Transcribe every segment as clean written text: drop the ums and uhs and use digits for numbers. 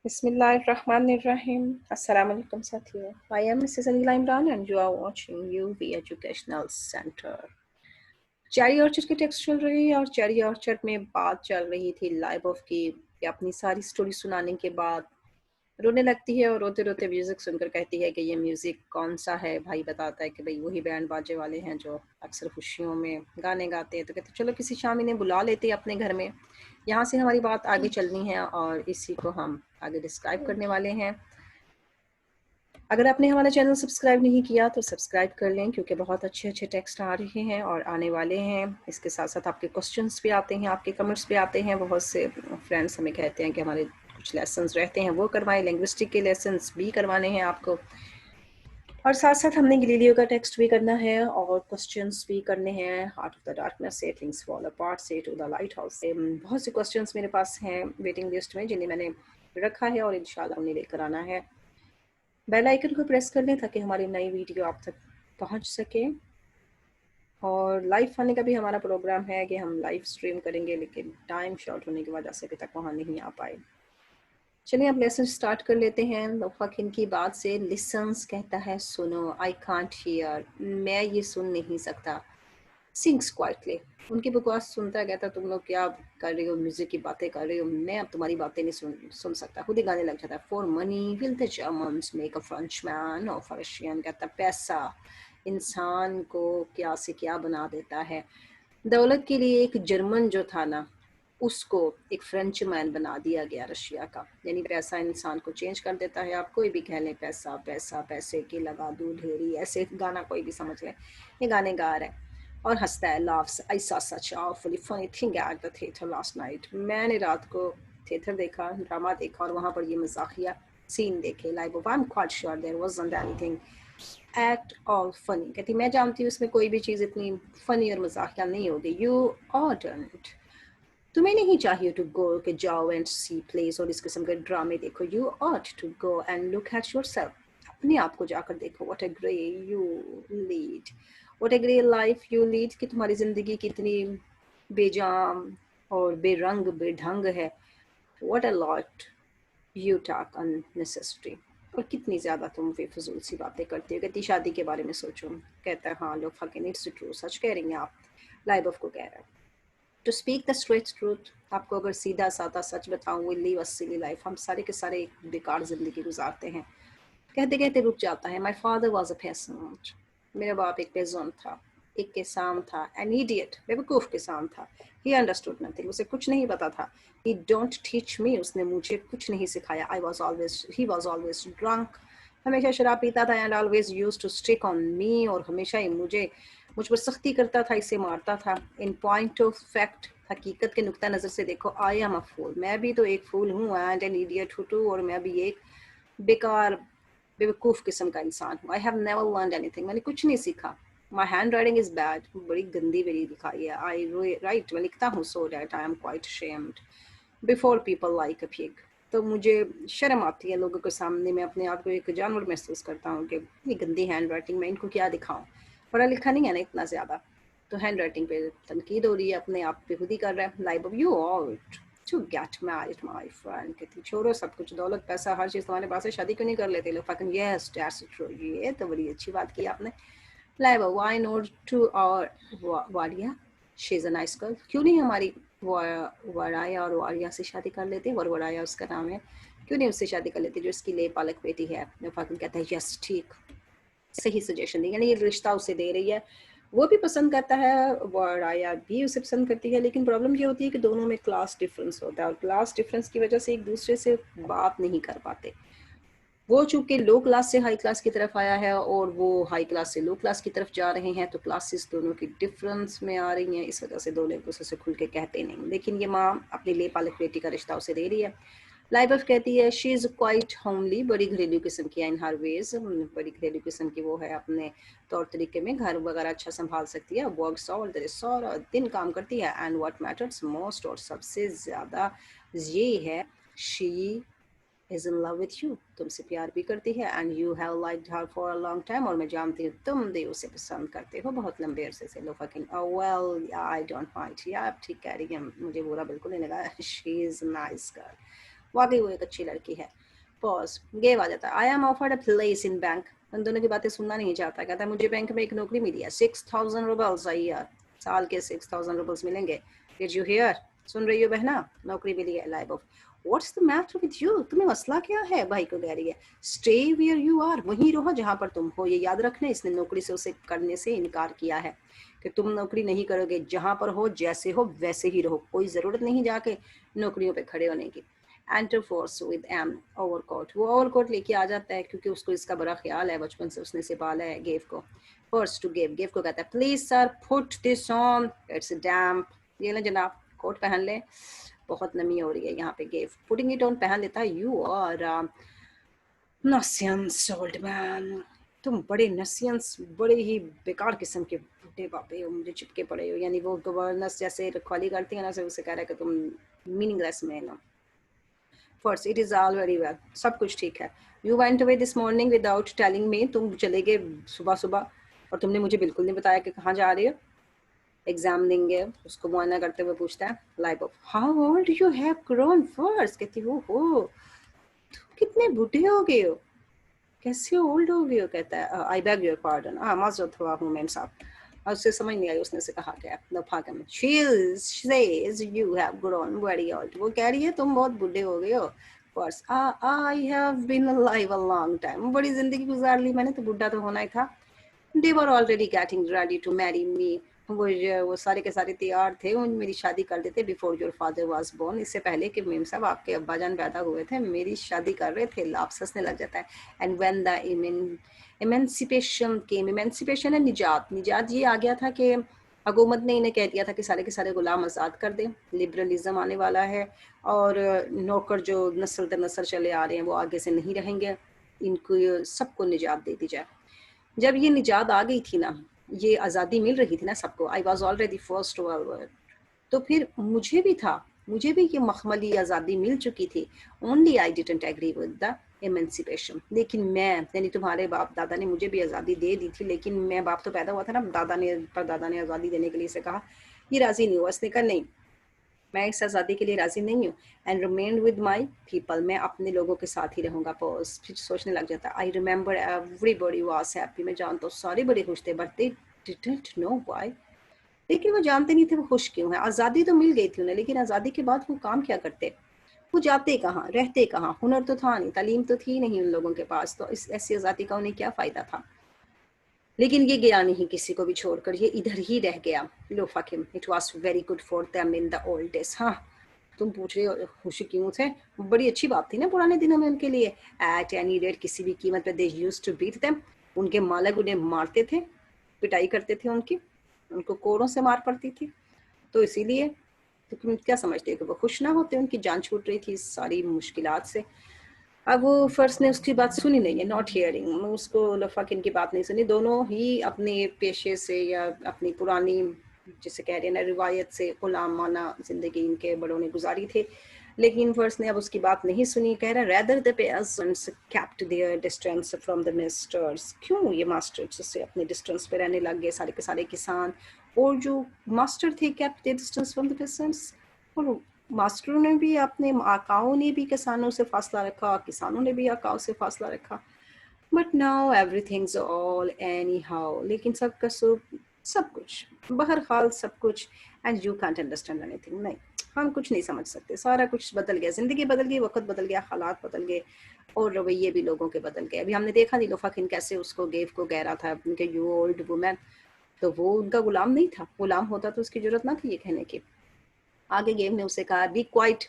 Bismillahirrahmanirrahim. Assalamu alaikum साथियों. I am Mrs. Anila Imran and you are watching UV Educational Center. Cherry orchard की text चल रही है और चेरी ऑर्चर्ड में बात चल रही थी लाइव ऑफ की कि अपनी सारी स्टोरी सुनाने के बाद रोने लगती है और रोते रोते म्यूजिक सुनकर कहती है कि ये म्यूजिक कौन सा है। भाई बताता है कि भाई वही बैंड बाजे वाले हैं जो अक्सर खुशियों में गाने गाते हैं। तो कहते चलो किसी शाम इन्हें बुला लेते हैं अपने घर में। यहाँ से हमारी बात आगे चलनी है और इसी को हम आगे डिस्क्राइब करने वाले हैं। अगर आपने हमारा चैनल सब्सक्राइब नहीं किया तो सब्सक्राइब कर लें क्योंकि बहुत अच्छे अच्छे टेक्स्ट आ रहे हैं और आने वाले हैं। इसके साथ साथ आपके क्वेश्चंस भी आते हैं, आपके कमेंट्स भी आते हैं। बहुत से फ्रेंड्स हमें कहते हैं कि हमारे कुछ लेसन्स रहते हैं वो करवाएं, लिंग्विस्टिक के लेसन्स भी करवाने हैं आपको। और साथ साथ हमने गलीलियो का टेक्स्ट भी करना है और क्वेश्चंस भी करने हैं। हार्ट ऑफ द डार्कनेस से, थिंग्स फॉल अपार्ट से, टू द लाइट हाउस से। बहुत से क्वेश्चंस मेरे पास हैं वेटिंग लिस्ट में जिन्हें मैंने रखा है और इंशाल्लाह उन्हें लेकर आना है। बेल आइकन को प्रेस कर लें ताकि हमारी नई वीडियो आप तक पहुंच सके। और लाइव आने का भी हमारा प्रोग्राम है कि हम लाइव स्ट्रीम करेंगे, लेकिन टाइम शॉर्ट होने की वजह से अभी तक वहाँ नहीं आ पाए। चलिए अब लेसन स्टार्ट कर लेते हैं। लोफाकिन की बात से लिसन्स कहता है सुनो, आई कांट हियर, मैं ये सुन नहीं सकता। सिंग्स क्वाइटली, उनकी बकवास सुनता है, कहता तुम लोग क्या कर रही हो, म्यूजिक की बातें कर रही हो, मैं अब तुम्हारी बातें नहीं सुन सकता। खुद ही गाने लग जाता है। For money will the Germans make a Frenchman और फर्शियन, कहता पैसा इंसान को क्या से क्या बना देता है। दौलत के लिए एक जर्मन जो था ना, उसको एक फ्रेंच मैन बना दिया गया रशिया का। यानी पैसा इंसान को चेंज कर देता है। आप कोई भी कह लें, पैसा पैसा पैसे की लगा दूं ढेरी, ऐसे गाना कोई भी समझ लें। ये गाने गा रहा है और हंसता है, laughs. I saw such awfully funny thing at the theater last night. मैंने रात को थिएटर देखा, ड्रामा देखा और वहाँ पर ये मजाकिया सीन देखे। Like I'm quite sure there wasn't anything at all funny. कहती मैं जानती हूँ इसमें कोई भी चीज़ इतनी फनी और मजाकिया नहीं होगी। You oughtn't. तुम्हें नहीं चाहिए टू गो कि जाओ एंड सी प्लेस और इस किस्म के ड्रामे देखो। You ought to go and look at yourself, अपने आप को जाकर देखो। What a grey you lead, what a grey life you lead, कि तुम्हारी जिंदगी कितनी बेजाम और बेरंग बेढंग है। What a lot you talk unnecessary, और कितनी ज़्यादा तुम बेफजूल सी बातें करते हो। कहती शादी के बारे में सोचो। कहता है हाँ लोग फकिंग इट्स ट्रू, सच कह रही हैं आप। लाइबफ को कह रहा है to speak the straight truth, आपको अगर सीधा साधा सच बताऊं, will leave a silly life, हम सारे के सारे एक बेकार जिंदगी गुजारते हैं। कहते कहते रुक जाता है। My father was a patient, मेरा बाप एक पेजेंट था, एक किसान था। एन इडियट, बेवकूफ़ किसान था। ही अंडरस्टूड नथिंग, उसे कुछ नहीं पता था। ही डोंट टीच मी, उसने मुझे कुछ नहीं सिखाया। I was always, he was always drunk, हमेशा शराब पीता था। And always use to stick on me, और हमेशा ही मुझ पर सख्ती करता था, इसे मारता था। इन पॉइंट ऑफ फैक्ट, हकीकत के नुक्ता नज़र से देखो, आई एम अ फूल, मैं भी तो एक फूल हूँ। एंड एन इडियट हूँ टू, और मैं भी एक बेकार बेवकूफ़ किस्म का इंसान हूँ। I have never learned anything, मैंने कुछ नहीं सीखा। My hand writing is bad, बड़ी गंदी मेरी लिखाई है। आई राइट, मैं लिखता हूँ, so that I am quite ashamed before people like a pig, तो मुझे शर्म आती है लोगों के सामने। मैं अपने आप को एक जानवर महसूस करता हूँ कि ये गंदी हैंड राइटिंग, मैं इनको क्या दिखाऊँ। पढ़ा लिखा नहीं है ना इतना ज़्यादा, तो हैंड राइटिंग पे तनकीद हो रही है, अपने आप पे खुद ही कर रहा है। Like you all to get married my friend, कहती छोड़ो सब कुछ, दौलत पैसा हर चीज़ तुम्हारे पास है, शादी क्यों नहीं कर लेते लोग। फकिंग यस दैट्स ट्रू, ये तो बड़ी अच्छी बात की आपने। लाइक व्हाई नॉट टू और Wadia, she is a nice girl, क्यों नहीं हमारी वराया और वारिया से शादी कर लेते। वराया उसका नाम है, क्यों नहीं उससे शादी कर लेते जो इसकी ले पालक बेटी है। फाकिन कहता है यस ठीक, सही सजेशन दी, यानी ये रिश्ता उसे दे रही है, वो भी पसंद करता है, वराया भी उसे पसंद करती है। लेकिन प्रॉब्लम ये होती है कि दोनों में क्लास डिफरेंस होता है और क्लास डिफरेंस की वजह से एक दूसरे से बात नहीं कर पाते। वो चूंकि लो क्लास से हाई क्लास की तरफ आया है और वो हाई क्लास से लो क्लास की तरफ जा रहे हैं, तो क्लासेस दोनों की डिफरेंस में आ रही हैं। इस वजह से दोनों एक दूसरे से खुल के कहते नहीं। लेकिन ये माँ अपनी ले पालक बेटी का रिश्ता उसे दे रही है। लाइबफ कहती है शी इज़ क्वाइट होमली, बड़ी घरेलू किस्म की है इन हर वेज, बड़ी घरेलू किस्म की वो है, अपने तौर तरीके में घर वगैरह अच्छा संभाल सकती है। वर्क्स ऑल देयर सारा दिन काम करती है। एंड व्हाट मैटर्स मोस्ट, और सबसे ज़्यादा ये है, she is in love with you, तुमसे प्यार भी करती है। and you have liked her for a long time, और मैं जानती हूँ तुम भी उसे पसंद करते हो बहुत लंबे अरसे से। लो fucking oh well yeah, I don't mind, या आप ठीक कह रही हैं, मुझे बुरा बिल्कुल नहीं लगा। she is a nice girl, वाकई वो एक अच्छी लड़की है। पॉज, गेव आ जाता है, I am offered a place in bank. उन दोनों की बातें सुनना नहीं चाहता, कहता है मुझे बैंक में एक नौकरी मिली है, 6000 रुपल्स a year, साल के 6000 रुपल्स मिलेंगे। डिड यू हियर, सुन रही हो बहना, नौकरी मिली है। Life of, what's the matter with you, तुम्हें मसला क्या है, भाई को कह रही है। स्टे वेयर यू आर, वहीं रहो जहां पर तुम हो। ये याद रखना, इसने नौकरी से उसे करने से इनकार किया है कि तुम नौकरी नहीं करोगे, जहां पर हो जैसे हो वैसे ही रहो, कोई जरूरत नहीं जाके नौकरियों पे खड़े होने की। Enter Firs with an overcoat, वो ओवरकोट लेके आ जाता है क्योंकि उसको इसका बड़ा ख्याल है, बचपन से उसने सिपाला है गेव को। फर्स्ट टू गेव, गेव को कहता है please sir put this on, it's damp, ये लें जनाब कोट पहन ले, बहुत नमी हो रही है यहाँ पे। गेव पुटिंग इट ऑन पहन लेता है। You are nonsense old man, तुम बड़े नसियंस, बड़े ही बेकार किस्म के बूढ़े बापे हो, मुझे चिपके पड़े हो। यानी वो गवर्नेंस जैसे रखवाली करती है ना, से उसे कह रहा है कि तुम मीनिंगलेस मैन हो। First, it is all very well, सब कुछ ठीक है। You went away this morning without telling me, तुम चले गए सुबह सुबह और तुमने मुझे बिल्कुल नहीं बताया कि कहाँ जा रही हो। एग्जाम देंगे, उसको मुआयना करते हुए पूछता है। Life of, how old you have grown. First कहती हो तुम कितने बूढ़े हो गए हो, कैसे ओल्ड हो गए हो। कहता है आई बैग योर पार्डन, माजरत हुआ हूँ मैम साहब। और उसे समझ नहीं आई उसने से कहा क्या। दफाक में she says you have grown very old, वो कह रही है तुम बहुत बूढ़े हो गए हो। Firs, I have been alive a long time, बड़ी जिंदगी गुजार ली मैंने, तो बूढ़ा तो होना ही था। They were already getting ready to marry me, वो सारे के सारे तैयार थे, वो मेरी शादी कर देते before your father was born, इससे पहले कि मेम साहब आपके अब्बाजान पैदा हुए थे, मेरी शादी कर रहे थे। लाप्स हंसने लग जाता है। And when the emancipation came, emancipation है निजात, निजात ये आ गया था कि हुकूमत ने इन्हें कह दिया था कि सारे के सारे गुलाम आज़ाद कर दें, लिबरलिज्म आने वाला है और नौकर जो नस्ल दर नस्ल चले आ रहे हैं वो आगे से नहीं रहेंगे, इनको सबको निजात दे दी जाए। जब ये निजात आ गई थी ना, ये आज़ादी मिल रही थी ना सबको, I was already first world, तो फिर मुझे भी था, मुझे भी ये मखमली आज़ादी मिल चुकी थी। Only I didn't agree with the emancipation, लेकिन मैं यानी तुम्हारे बाप दादा ने मुझे भी आज़ादी दे दी थी, लेकिन मैं बाप तो पैदा हुआ था ना, दादा ने परदादा ने आज़ादी देने के लिए इसे कहा, ये राज़ी नहीं हुआ। इसने कहा नहीं, मैं इस आज़ादी के लिए राज़ी नहीं हूँ। And remain with my people, मैं अपने लोगों के साथ ही रहूँगा। पॉज, फिर सोचने लग जाता है। I remember everybody was happy, मैं जानता हूँ सारे बड़े खुश थे, but they didn't know why, लेकिन वो जानते नहीं थे वो खुश क्यों है। आज़ादी तो मिल गई थी उन्हें, लेकिन आज़ादी के बाद वो काम क्या करते, वो जाते कहाँ, रहते कहाँ, हुनर तो था नहीं, तालीम तो थी नहीं उन लोगों के पास, तो इस ऐसी आज़ादी का उन्हें क्या फ़ायदा था। लेकिन ये गया नहीं किसी को भी छोड़कर, ये इधर ही रह गया। लो fuck him, it was very good for them in the old days. हाँ, तुम पूछ रहे हो खुशी क्यों थे, बड़ी अच्छी बात थी ना पुराने दिनों में उनके लिए। एट एनी रेट, किसी भी कीमत पे they used to beat them, उनके मालिक उन्हें मारते थे, पिटाई करते थे उनकी, उनको कोड़ों से मार पड़ती थी। तो इसीलिए तो तुम क्या समझते हो कि वो खुश ना होते, उनकी जान छूट रही थी सारी मुश्किलात से। अब वो फर्स्ट ने उसकी बात सुनी नहीं है, नॉट हियरिंग, उसको लफाक इनकी बात नहीं सुनी। दोनों ही अपने पेशे से या अपनी पुरानी जिसे कह रहे हैं ना रिवायत से गुलामाना जिंदगी इनके बड़ों ने गुजारी थी, लेकिन फर्स्ट ने अब उसकी बात नहीं सुनी। कह रहा rather the pageants kept their distance from the masters, क्यों ये मास्टर्स से अपने डिस्टेंस पे रहने लग गए सारे के सारे किसान, और जो मास्टर थे kept their distance from the pageants, और मास्टरों ने भी अपने आकाओं ने भी किसानों से फासला रखा, किसानों ने भी आकाओं से फासला रखा। But now everything's all any how, लेकिन सबका सब कुछ बहरहाल सब कुछ, and you can't understand anything, नहीं हम कुछ नहीं समझ सकते, सारा कुछ बदल गया, जिंदगी बदल गई, वक्त बदल गया, हालात बदल गए और रवैये भी लोगों के बदल गए। अभी हमने देखा नीलोफा खिन कैसे उसको गेव को कह रहा था उनके यू ओल्ड वुमेन, तो वो उनका गुलाम नहीं था, गुलाम होता तो उसकी जरूरत ना थी ये कहने की। आगे गेम ने उससे कहा बी क्वाइट,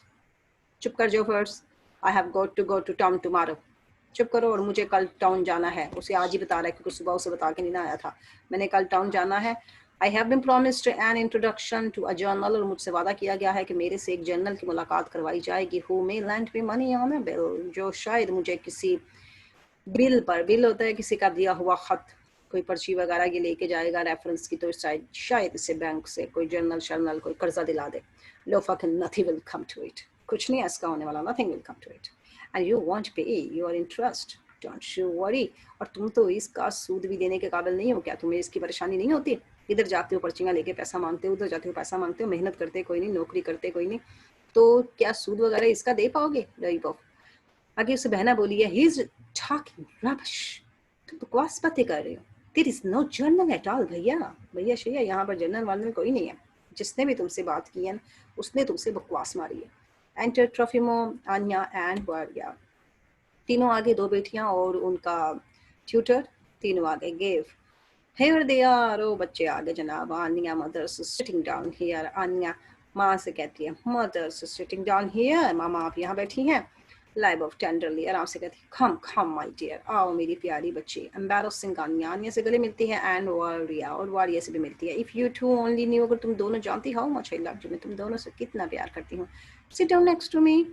चुप कर जाओ Firs, I have got to go to town tomorrow, चुप करो और मुझे कल टाउन जाना है। उसे आज ही बता रहा है क्योंकि सुबह उसे बता के नहीं ना आया था, मैंने कल टाउन जाना है। I have been promised an introduction to a general, और मुझसे वादा किया गया है कि मेरे से एक जर्नल की मुलाकात करवाई जाएगी, who may land me money on a bill, जो शायद मुझे किसी बिल पर, बिल होता है किसी का दिया हुआ खत, कोई पर्ची वगैरह ये लेके जाएगा रेफरेंस की, तो शायद इसे बैंक से कोई जर्नल शर्नल कोई कर्जा दिला दे। लो fucking nothing will come to it, कुछ नहीं ऐसा होने वाला, nothing will come to it, and you won't pay your interest, don't you worry, और तुम तो इसका सूद भी देने के काबिल नहीं हो क्या, तुम्हें इसकी परेशानी नहीं होती, इधर जाते हो पर्चियाँ लेके पैसा मांगते हो, उधर जाते हो पैसा मांगते हो, मेहनत करते कोई नहीं, नौकरी करते कोई नहीं, तो क्या सूद वगैरह इसका दे पाओगे? लॉलीपॉप। आगे उससे बहना बोली है, ही इज टॉकिंग रबिश, तुम बकवास बातें कर रहे हो, there is no general at all. भैया भैया शैया, यहाँ पर जर्नल वाले में कोई नहीं है, जिसने भी तुमसे बात की है उसने तुमसे बकवास मारी है। Enter Trofimov, Anya and Varya, तीनों आगे, दो बेटियां और उनका ट्यूटर, तीनों आगे। Gaev, here they are, oh बच्चे आ गए जनाब। Anya mother's sitting down here, Anya माँ से कहती है, मदर्स सिटिंग डाउन हियर, मामा आप यहाँ बैठी हैं। लाइव ऑफ टेंडरली आराम से कहती है, खम खम माय डियर, आओ मेरी प्यारी बच्ची। एम्बैरसिंग, आन्या से गले मिलती है एंड वारिया, और वारिया से भी मिलती है। If you two only knew, अगर तुम दोनों जानती हो माशाल्लाह जो मैं तुम दोनों से कितना प्यार करती हूँ। Sit down next to me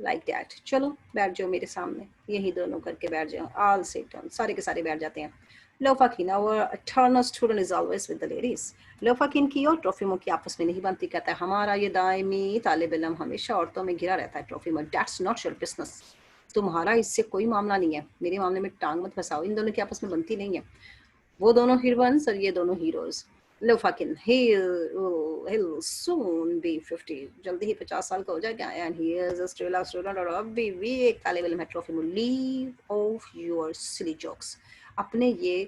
like that, चलो बैठ जाओ मेरे सामने, यही दोनों करके बैठ जाओ। ऑल सिट डाउन, सारे के सारे बैठ जाते हैं। लोफाकिन, our eternal student is always with the ladies। लोफाकिन की और ट्रोफिमो की आपस में नहीं बनती, कहता है हमारा ये दायमी तालिब इल्म हमेशा औरतों में घिरा रहता है। ट्रोफिमो, दैट्स नॉट योर बिजनेस, तुम्हारा इससे कोई मामला नहीं है, मेरे मामले में टांग मत फंसाओ, इन दोनों की आपस में बनती नहीं है, वो दोनों हीरोइंस और ये दोनों हीरोज। लोफाकिन, he'll soon be 50, जल्दी ही 50 साल का हो जाएगा, and he is still a student, और अभी भी एक तालिब इल्म है। ट्रोफिमो, leave off your silly jokes, अपने ये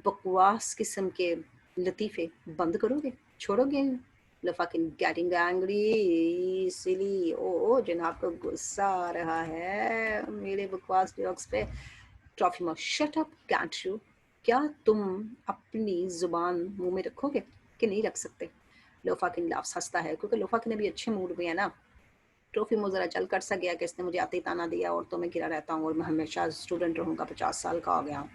बकवास किस्म के लतीफ़े बंद करोगे, छोड़ोगे? लफाकिन, गेटिंग एंग्री सिली, ओ जनाब को गुस्सा आ रहा है मेरे बकवास जोक्स पे। ट्रॉफिमो, शट अप कैंट यू, क्या तुम अपनी जुबान मुंह में रखोगे कि नहीं रख सकते? लोफाकिन लाफ्स, हंसता है क्योंकि लोफाकिन अभी अच्छे मूड में है ना। ट्रोफिमो जरा चल कर सा गया कि इसने मुझे आते ही ताना दिया और तो मैं गिरा रहता हूँ और मैं हमेशा स्टूडेंट रहूँगा, 50 साल का हो गया हूँ,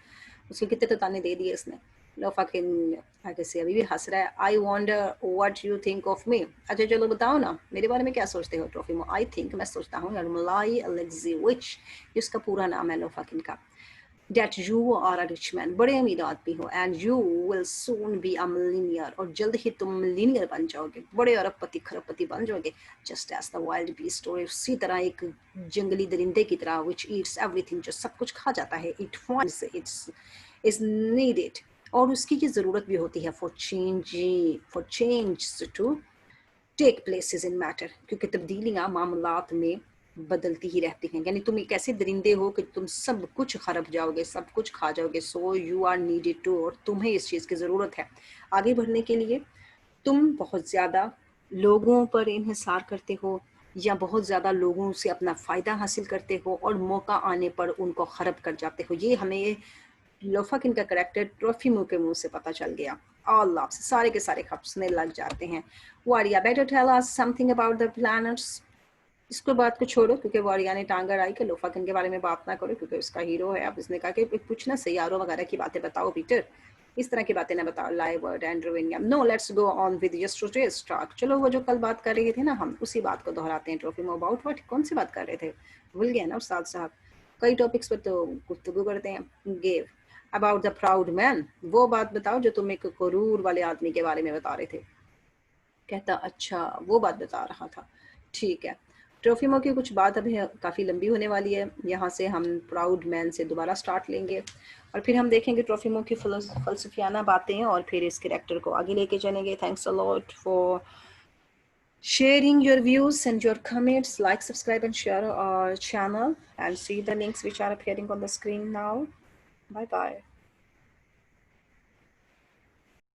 उसके कितने तो ताने दे दिए इसने। लोफाकिन आगे से अभी भी हंस रहा है। I wonder what you think of me, अच्छा चलो बताओ ना मेरे बारे में क्या सोचते हो? ट्रोफिमो, आई थिंक, मैं सोचता हूँ यार, मलाई अलेक्जेविच, इसका पूरा नाम है लोफाकिन का, that you are a rich man, बड़े अमीर आदमी हो, and you will soon be a millionaire, और जल्द ही तुम मिलीनियर बन जाओगे, बड़े अरबपति खरबपति बन जाओगे। just as the wild beast, और उसी तरह एक जंगली दरिंदे की तरह, which eats everything, जो सब कुछ खा जाता है, it finds its is needed, और उसकी ये ज़रूरत भी होती है for change to take places in matter, क्योंकि तब्दीलियाँ मामलात में बदलती ही रहती हैं। यानी तुम एक ऐसे दरिंदे हो कि तुम सब कुछ खरब जाओगे, सब कुछ खा जाओगे। So you are needed to, और तुम्हें इस चीज़ की ज़रूरत है आगे बढ़ने के लिए। तुम बहुत ज़्यादा लोगों पर इन्हिसार करते हो या बहुत ज़्यादा लोगों से अपना फ़ायदा हासिल करते हो और मौका आने पर उनको खरब कर जाते हो। ये हमें लोफाकिन का करेक्टर ट्रोफिमो के मुंह से पता चल गया। ऑल ऑफ सारे के सारे खपसने लग जाते हैं। वारिया, better tell us something about the planets, इसको बात को छोड़ो क्योंकि वारिया ने टांग अड़ाई कि लोफाकिन के बारे में बात ना करो क्योंकि उसका हीरो है। अब इसने कहा कि कुछ ना सैयारों वगैरह की बातें बताओ पीटर, इस तरह की बातें ना बताओ। Live word Andrew William, no let's go on with yesterday's talk, चलो वो जो कल बात कर रहे थे ना हम उसी बात को दोहराते हैं। ट्रोफिमो, अबाउट व्हाट, कौन सी बात कर रहे थे? भूल गए ना उस्ताद साहब, कई टॉपिक्स पर तो गुफ्तगू करते हैं। Gave, about the proud man, वो बात बताओ जो तुम एक करूर वाले आदमी के बारे में बता रहे थे। कहता अच्छा वो बात बता रहा था, ठीक है। ट्रोफिमो की कुछ बात अभी काफ़ी लंबी होने वाली है, यहाँ से हम प्राउड मैन से दोबारा स्टार्ट लेंगे और फिर हम देखेंगे ट्रोफिमो की फलसफियाना बातें और फिर इस कैरेक्टर को आगे लेके चलेंगे। Thanks a lot for sharing your views and your comments. Like, subscribe and share our channel and see the links which are appearing on the screen now. Bye bye.